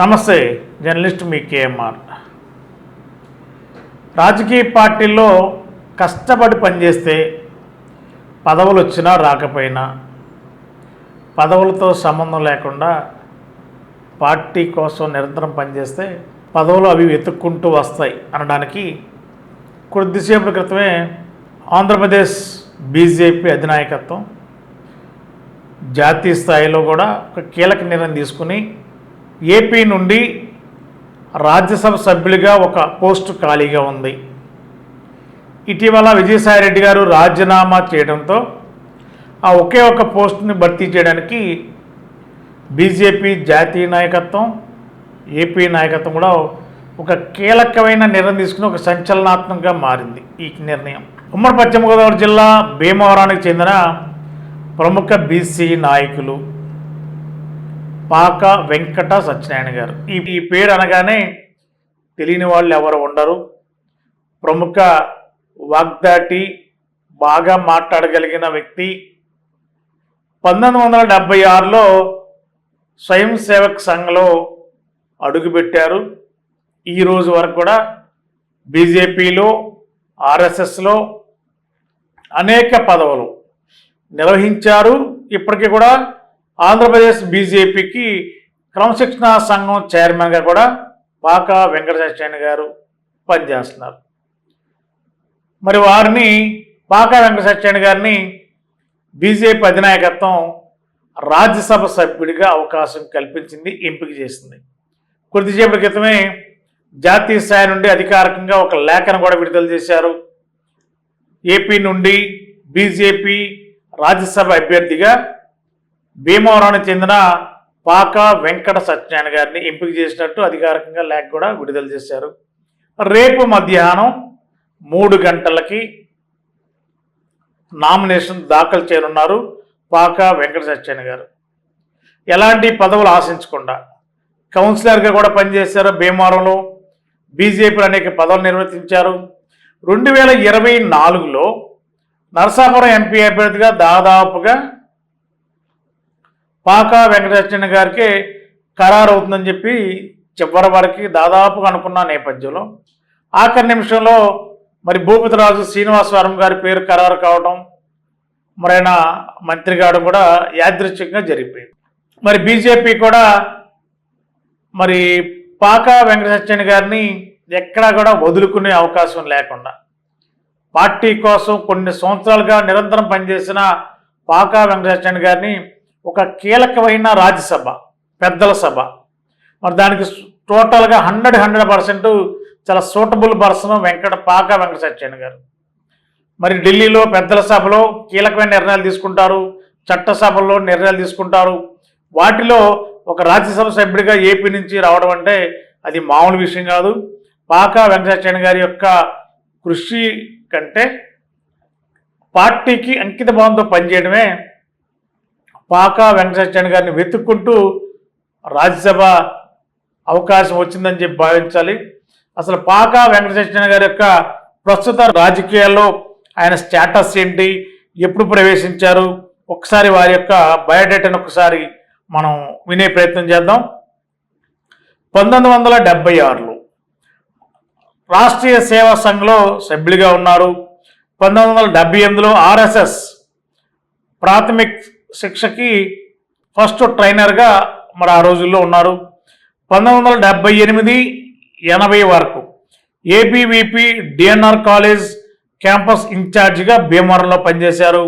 నమస్తే, జర్నలిస్ట్ మీ కేఎంఆర్. రాజకీయ పార్టీల్లో కష్టపడి పనిచేస్తే పదవులు వచ్చినా రాకపోయినా, పదవులతో సంబంధం లేకుండా పార్టీ కోసం నిరంతరం పనిచేస్తే పదవులు అవి వెతుక్కుంటూ వస్తాయి అనడానికి కొద్దిసేపటి క్రితమే ఆంధ్రప్రదేశ్ బీజేపీ అధినాయకత్వం జాతీయ స్థాయిలో కూడా ఒక కీలక నిర్ణయం తీసుకుని ఏపీ నుండి రాజ్యసభ సభ్యులుగా ఒక పోస్టు ఖాళీగా ఉంది. ఇటీవల విజయసాయిరెడ్డి గారు రాజీనామా చేయడంతో ఆ ఒకే ఒక పోస్టుని భర్తీ చేయడానికి బీజేపీ జాతీయ నాయకత్వం, ఏపీ నాయకత్వం కూడా ఒక కీలకమైన నిర్ణయం తీసుకుని ఒక సంచలనాత్మకంగా మారింది ఈ నిర్ణయం. ఉమ్మడి పశ్చిమ గోదావరి జిల్లా భీమవరానికి చెందిన ప్రముఖ బీసీ నాయకులు పాక వెంకట సత్యనారాయణ గారు. ఈ పేరు అనగానే తెలియని వాళ్ళు ఎవరు ఉండరు. ప్రముఖ వాగ్దాటి, బాగా మాట్లాడగలిగిన వ్యక్తి. 1976లో స్వయం సేవక్ సంఘ్లో అడుగుపెట్టారు. ఈరోజు వరకు కూడా బీజేపీలో, ఆర్ఎస్ఎస్లో అనేక పదవులు నిర్వహించారు. ఇప్పటికీ కూడా ఆంధ్రప్రదేశ్ బీజేపీకి క్రమశిక్షణ సంఘం చైర్మన్గా కూడా పాక వెంకట సత్యనారాయణ గారు పనిచేస్తున్నారు. మరి వారిని, పాక వెంకట సత్యనారాయణ గారిని బీజేపీ అధినాయకత్వం రాజ్యసభ సభ్యుడిగా అవకాశం కల్పించింది, ఎంపిక చేసింది. కొద్దిసేపటి క్రితమే జాతీయ స్థాయి నుండి అధికారికంగా ఒక లేఖను కూడా విడుదల చేశారు. ఏపీ నుండి బీజేపీ రాజ్యసభ అభ్యర్థిగా భీమవరానికి చెందిన పాక వెంకట సత్యనారాయణ గారిని ఎంపిక చేసినట్టు అధికారికంగా లేఖ కూడా విడుదల చేశారు. రేపు మధ్యాహ్నం 3 గంటలకి నామినేషన్ దాఖలు చేయనున్నారు పాక వెంకట సత్యనారాయణ గారు. ఎలాంటి పదవులు ఆశించకుండా కౌన్సిలర్గా కూడా పనిచేశారు. భీమవరంలో బీజేపీలో అనేక పదవులు నిర్వర్తించారు. 2024లో నరసాపురం ఎంపీ అభ్యర్థిగా దాదాపుగా పాక వెంకట సత్యనారాయణ గారికి ఖరారు అవుతుందని చెప్పి చివరి వరకు దాదాపుగా అనుకున్న నేపథ్యంలో ఆఖరి నిమిషంలో మరి భూపతిరాజు శ్రీనివాసవరం గారి పేరు ఖరారు కావడం, మరైనా మంత్రి కావడం కూడా యాదృచ్ఛికంగా జరిగిపోయింది. మరి బీజేపీ కూడా మరి పాక వెంకట సత్యనారాయణ గారిని ఎక్కడా కూడా వదులుకునే అవకాశం లేకుండా పార్టీ కోసం కొన్ని సంవత్సరాలుగా నిరంతరం పనిచేసిన పాక వెంకట సత్యనారాయణ గారిని ఒక కీలకమైన రాజ్యసభ, పెద్దల సభ, మరి దానికి టోటల్గా 100% చాలా సూటబుల్ పర్సన్ పాక వెంకట సత్యనారాయణ గారు. మరి ఢిల్లీలో పెద్దల సభలో కీలకమైన నిర్ణయాలు తీసుకుంటారు, చట్టసభల్లో నిర్ణయాలు తీసుకుంటారు. వాటిలో ఒక రాజ్యసభ సభ్యుడిగా ఏపీ నుంచి రావడం అంటే అది మామూలు విషయం కాదు. పాక వెంకట సత్యనారాయణ గారి యొక్క కృషి కంటే పార్టీకి అంకిత భావంతో పనిచేయడమే పాక వెంకట సత్యనారాయణ గారిని వెతుక్కుంటూ రాజ్యసభ అవకాశం వచ్చిందని చెప్పి భావించాలి. అసలు పాక వెంకట సత్యనారాయణ గారి యొక్క ప్రస్తుత రాజకీయాల్లో ఆయన స్టేటస్ ఏంటి, ఎప్పుడు ప్రవేశించారు, ఒకసారి వారి యొక్క బయోడేటాను ఒకసారి మనం వినే ప్రయత్నం చేద్దాం. 1976లో రాష్ట్రీయ సేవా సంఘ్లో సభ్యులుగా ఉన్నారు. 1978లో ఆర్ఎస్ఎస్ ప్రాథమిక శిక్షకి ఫస్ట్ ట్రైనర్గా మరి ఆ రోజుల్లో ఉన్నారు. 1978-80 వరకు ఏబీవీపీ డిఎన్ఆర్ కాలేజ్ క్యాంపస్ ఇన్ఛార్జిగా భీమవరంలో పనిచేశారు.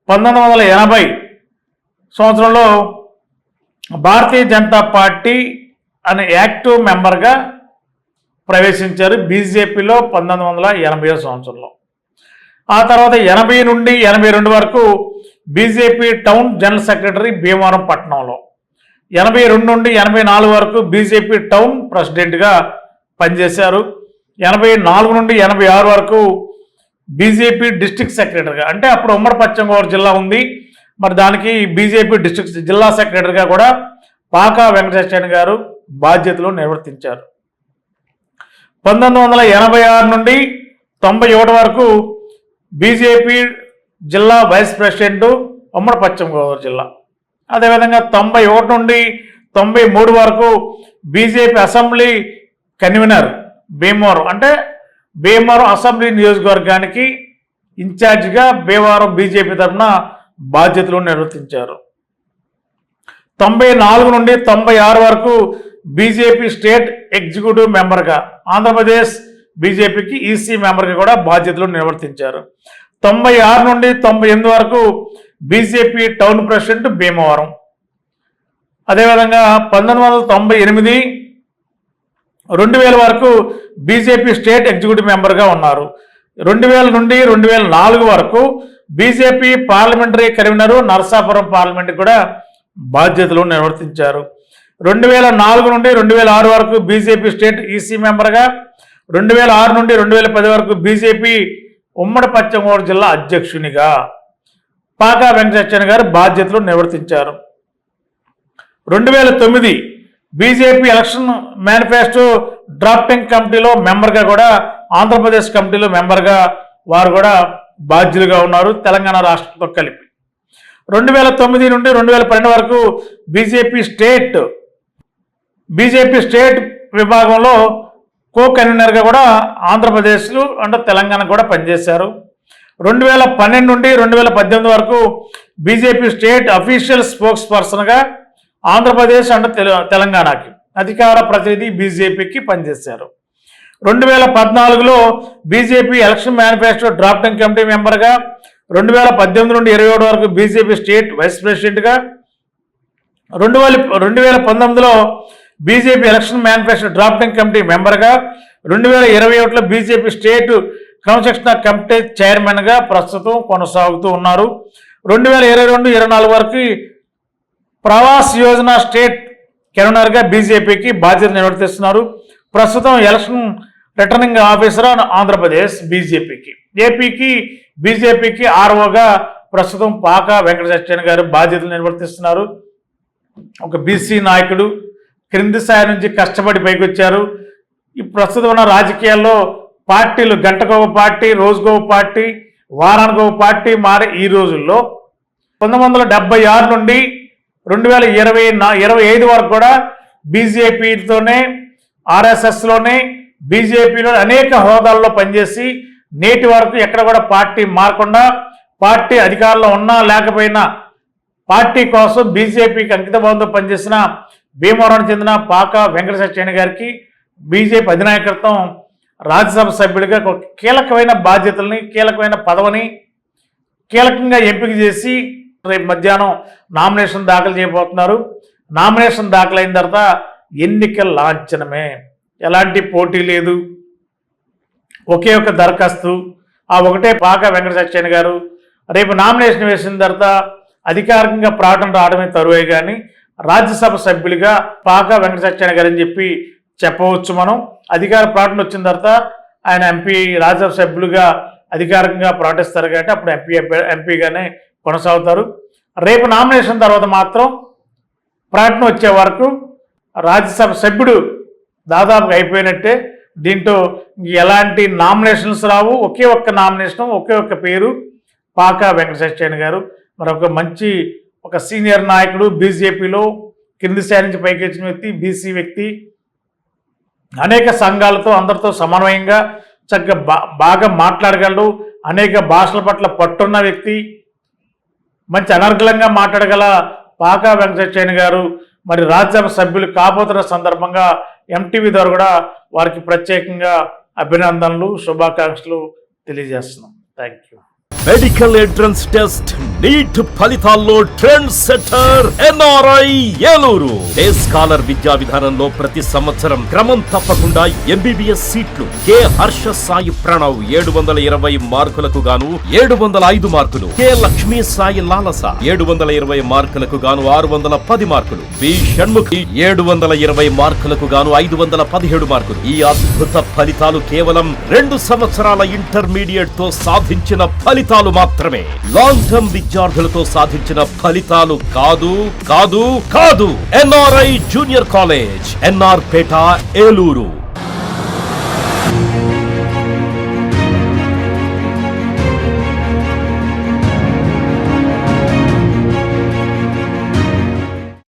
1980 సంవత్సరంలో భారతీయ జనతా పార్టీ అనే యాక్టివ్ మెంబర్గా ప్రవేశించారు బీజేపీలో 1980 సంవత్సరంలో. ఆ తర్వాత 80 నుండి 82 వరకు BJP town general secretary Bhimavaram పట్టణంలో. 82 నుండి 84 వరకు బీజేపీ టౌన్ ప్రెసిడెంట్గా పనిచేశారు. 84 నుండి 86 వరకు బీజేపీ డిస్ట్రిక్ట్ సెక్రటరీగా, అంటే అప్పుడు ఉమ్మడి పశ్చిమ గోదావరి జిల్లా ఉంది, మరి దానికి బీజేపీ డిస్ట్రిక్ట్ జిల్లా సెక్రటరీగా కూడా పాక వెంకట సత్యనారాయణ గారు బాధ్యతలు నిర్వర్తించారు. 1986 నుండి 91 వరకు బీజేపీ జిల్లా వైస్ ప్రెసిడెంట్ ఉమ్మడి పశ్చిమ గోదావరి జిల్లా. అదేవిధంగా 91 నుండి 93 వరకు బీజేపీ అసెంబ్లీ కన్వీనర్ భీమవరం, అంటే భీమవరం అసెంబ్లీ నియోజకవర్గానికి ఇన్ఛార్జిగా భీమవరం బీజేపీ తరఫున బాధ్యతలు నిర్వర్తించారు. 94 నుండి 96 వరకు బీజేపీ స్టేట్ ఎగ్జిక్యూటివ్ మెంబర్గా, ఆంధ్రప్రదేశ్ బీజేపీకి ఈసీ మెంబర్గా కూడా బాధ్యతలు నిర్వర్తించారు. 96 నుండి 98 వరకు బీజేపీ టౌన్ ప్రెసిడెంట్ భీమవరం. అదేవిధంగా 1998 2000 వరకు బీజేపీ స్టేట్ ఎగ్జిక్యూటివ్ మెంబర్గా ఉన్నారు. 2000 నుండి 2004 వరకు BJP parliamentary convener Narasapuram parliament కూడా బాధ్యతలు నిర్వర్తించారు. 2004 నుండి 2006 వరకు బీజేపీ స్టేట్ ఈసీ మెంబర్గా, 2006 నుండి 2010 వరకు బీజేపీ ఉమ్మడి పశ్చిమ గోదావరి జిల్లా అధ్యక్షునిగా పాకా వెంకటేశ్వర గారు బాధ్యతలు నిర్వర్తించారు. 2009 బీజేపీ ఎలక్షన్ మేనిఫెస్టో డ్రాఫ్టింగ్ కమిటీలో మెంబర్గా కూడా, ఆంధ్రప్రదేశ్ కమిటీలో మెంబర్గా వారు కూడా బాధ్యులుగా ఉన్నారు తెలంగాణ రాష్ట్రంతో కలిపి. 2009 నుండి 2012 వరకు బీజేపీ స్టేట్ విభాగంలో కో కన్వీనర్గా కూడా ఆంధ్రప్రదేశ్లో అంటే తెలంగాణ కూడా పనిచేశారు. 2012 నుండి 2018 వరకు బీజేపీ స్టేట్ అఫీషియల్ స్పోక్స్ పర్సన్గా ఆంధ్రప్రదేశ్ అంటే తెలంగాణకి అధికార ప్రతినిధి బీజేపీకి పనిచేశారు. 2014లో BJP election manifesto drafting committee మెంబర్గా, 2018 నుండి 27 వరకు బీజేపీ స్టేట్ వైస్ ప్రెసిడెంట్గా, 2019లో BJP election manifesto drafting committee మెంబర్గా, 2021లో బీజేపీ స్టేట్ క్రమశిక్షణ కమిటీ చైర్మన్గా ప్రస్తుతం కొనసాగుతూ ఉన్నారు. 2022-24 వరకు ప్రవాస్ యోజన స్టేట్ కన్వీనర్గా బీజేపీకి బాధ్యత నిర్వర్తిస్తున్నారు. ప్రస్తుతం ఎలక్షన్ రిటర్నింగ్ ఆఫీసర్ ఆంధ్రప్రదేశ్ బీజేపీకి, ఏపీకి బీజేపీకి ఆర్ఓగా ప్రస్తుతం పాకా వెంకట సత్యనారాయణ గారు బాధ్యతలు నిర్వర్తిస్తున్నారు. ఒక బీసీ నాయకుడు, క్రింది స్థాయి నుంచి కష్టపడి పైకి వచ్చారు. ఈ ప్రస్తుతం ఉన్న రాజకీయాల్లో పార్టీలు గంటకొక పార్టీ, రోజుకొక పార్టీ, వారానికి ఒక పార్టీ మారి ఈ రోజుల్లో 1976 నుండి 2025 వరకు కూడా బీజేపీతోనే, ఆర్ఎస్ఎస్లోనే, బీజేపీలో అనేక హోదాల్లో పనిచేసి నేటి వరకు ఎక్కడ కూడా పార్టీ మారకుండా, పార్టీ అధికారంలో ఉన్నా లేకపోయినా పార్టీ కోసం బీజేపీకి అంకితభావంతో పనిచేసిన భీమవరానికి చెందిన పాకా వెంకట సత్యనారాయణ గారికి బీజేపీ అధినాయకత్వం రాజ్యసభ సభ్యుడిగా ఒక కీలకమైన బాధ్యతల్ని, కీలకమైన పదవిని కీలకంగా ఎంపిక చేసి రేపు మధ్యాహ్నం నామినేషన్ దాఖలు చేయబోతున్నారు. నామినేషన్ దాఖలైన తర్వాత ఎన్నికల లాంఛనమే, ఎలాంటి పోటీ లేదు, ఒకే ఒక దరఖాస్తు, ఆ ఒకటే పాకా వెంకట సత్యనారాయణ గారు. రేపు నామినేషన్ వేసిన తర్వాత అధికారికంగా ప్రకటన రావడమే తరువే కానీ రాజ్యసభ సభ్యులుగా పాకా వెంకట సత్యనారాయణ గారు అని చెప్పి చెప్పవచ్చు మనం. అధికార ప్రకటన వచ్చిన తర్వాత ఆయన ఎంపీ, రాజ్యసభ సభ్యులుగా అధికారికంగా ప్రకటిస్తారు కాబట్టి అప్పుడు ఎంపీగానే కొనసాగుతారు. రేపు నామినేషన్ తర్వాత మాత్రం ప్రకటన వచ్చే వరకు రాజ్యసభ సభ్యుడు దాదాపు అయిపోయినట్టే. దీంట్లో ఎలాంటి నామినేషన్స్ రావు, ఒకే ఒక్క నామినేషన్, ఒకే ఒక్క పేరు పాకా వెంకట సత్యనారాయణ గారు. మరొక మంచి ఒక సీనియర్ నాయకుడు, బీజేపీలో కింది స్థాయి నుంచి పైకి వచ్చిన వ్యక్తి, బీసీ వ్యక్తి, అనేక సంఘాలతో అందరితో సమన్వయంగా చక్కగా బాగా మాట్లాడగలడు, అనేక భాషల పట్ల పట్టున్న వ్యక్తి, మంచి అనర్గళంగా మాట్లాడగల పాకా వెంకట సత్యనారాయణ గారు మరి రాజ్యసభ సభ్యులు కాబోతున్న సందర్భంగా ఎంటీవీ ద్వారా కూడా వారికి ప్రత్యేకంగా అభినందనలు, శుభాకాంక్షలు తెలియజేస్తున్నాం. Thank you. Medical entrance test NEET ఫలితాల్లో trend setter NRI Eluru. Day scholar విద్యా విధానంలో ప్రతి సంవత్సరం క్రమం తప్పకుండా ఎంబీబీఎస్ సీట్లు. కె హర్ష సాయి ప్రణవ్ 720 మార్కులకు గాను 705 మార్కులు. కె లక్ష్మీ సాయి లాలస 720 మార్కులకు గాను 610 మార్కులు. బి షణ్ముఖి 720 మార్కులకు గాను 517 మార్కులు. ఈ అద్భుత ఫలితాలు కేవలం 2 సంవత్సరాల ఇంటర్మీడియట్ తో సాధించిన ఫలితాలు మాత్రమే. లాంగ్ టర్మ్ విద్యార్థులతో సాధించిన ఫలితాలు కాదు కాదు కాదు. ఎన్ఆర్ఐ జూనియర్ కాలేజ్, ఎన్ఆర్ పేట, ఏలూరు.